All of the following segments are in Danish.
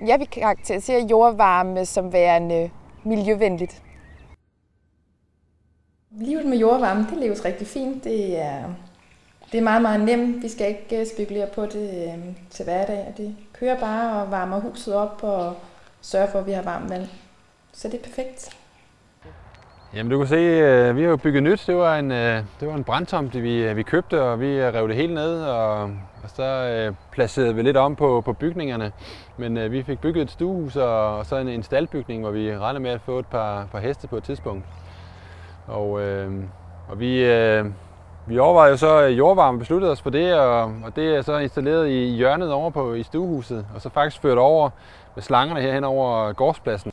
Jeg vil karakterisere jordvarme som værende miljøvenligt. Livet med jordvarme, det leves rigtig fint. Det er meget, meget nemt. Vi skal ikke spekulere på det til hverdag. Det kører bare og varmer huset op og sørger for, at vi har varmt vand. Så det er perfekt. Jamen du kan se, vi har jo bygget nyt. Det var en brandtomt, vi købte, og vi rev det hele ned. Og så placerede vi lidt om på bygningerne. Men vi fik bygget et stuehus og så en staldbygning, hvor vi regner med at få et par heste på et tidspunkt. Og vi overvejede jo så jordvarme, besluttede os for det, og det er så installeret i hjørnet over i stuehuset, og så faktisk ført over med slangerne herhen over gårdspladsen.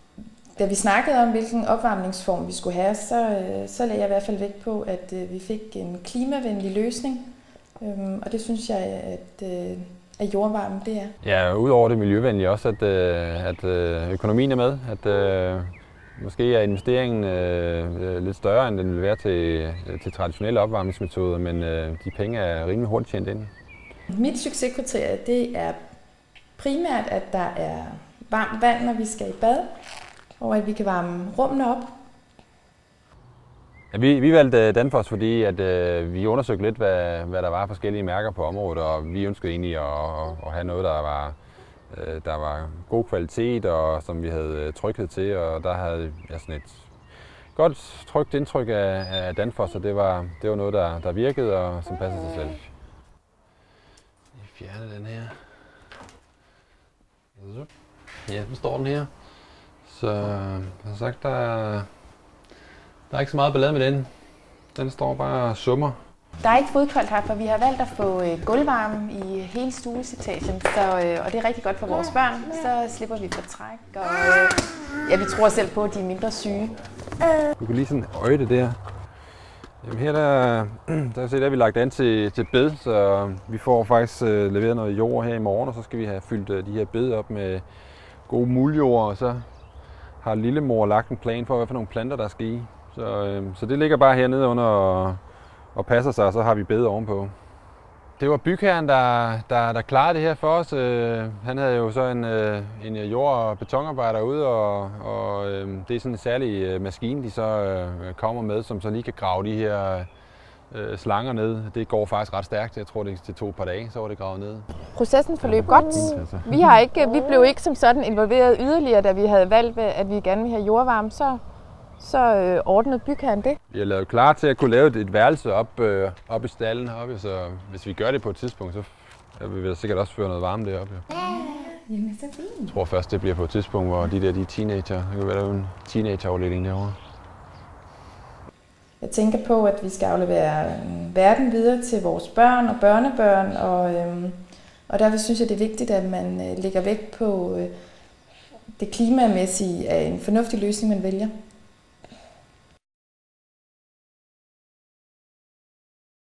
Da vi snakkede om, hvilken opvarmningsform vi skulle have, så lagde jeg i hvert fald vægt på, at vi fik en klimavenlig løsning. Og det synes jeg, at jordvarme det er. Ja, udover det miljøvenlige også, at økonomien er med. At måske er investeringen lidt større, end den vil være til traditionelle opvarmningsmetoder, men de penge er rimelig hurtigt tjent ind. Mit succeskriterie, det er primært, at der er varmt vand, når vi skal i bad, og at vi kan varme rummene op. Ja, vi valgte Danfoss, fordi at, vi undersøgte lidt, hvad der var forskellige mærker på området, og vi ønskede egentlig at have noget, der var god kvalitet, og som vi havde tryghed til, og der havde jeg sådan et godt trygt indtryk af Danfoss, og det var noget, der virkede og som passede sig selv. Jeg fjerner den her. Ja, nu står den her. Så som sagt, der er ikke så meget ballade med den. Den står bare og summer. Der er ikke fodkoldt her, for vi har valgt at få gulvvarme i hele stueetagen, og det er rigtig godt for vores børn. Så slipper vi for træk, og vi tror selv på, at de er mindre syge. Du kan lige sådan øje det der. Jamen her der har vi lagt an til bed, så vi får faktisk leveret noget jord her i morgen, og så skal vi have fyldt de her bed op med gode muldjord, og så har lillemor lagt en plan for, hvad for nogle planter der skal i. Så det ligger bare hernede under og passer sig, og så har vi bed ovenpå. Det var bygherren, der klarede det her for os. Han havde jo så en jord- og betonarbejder ude, og det er sådan en særlig maskine, de så kommer med, som så lige kan grave de her slanger ned. Det går faktisk ret stærkt. Jeg tror, det tog et par dage, så var det gravet ned. Processen forløb godt. Vi blev ikke som sådan involveret yderligere, da vi havde valgt, at vi gerne ville have jordvarme. Så ordnede bygherren det. Vi har lavet klar til at kunne lave et værelse op i stallen heroppe, så hvis vi gør det på et tidspunkt, så vil vi sikkert også føre noget varme deroppe. Ja. Jamen, så fint. Jeg tror først, det bliver på et tidspunkt, hvor de er teenager. Det kan være en teenageafdeling derovre. Jeg tænker på, at vi skal aflevere verden videre til vores børn og børnebørn, og derfor synes jeg, det er vigtigt, at man lægger vægt på det klimamæssige af en fornuftig løsning, man vælger.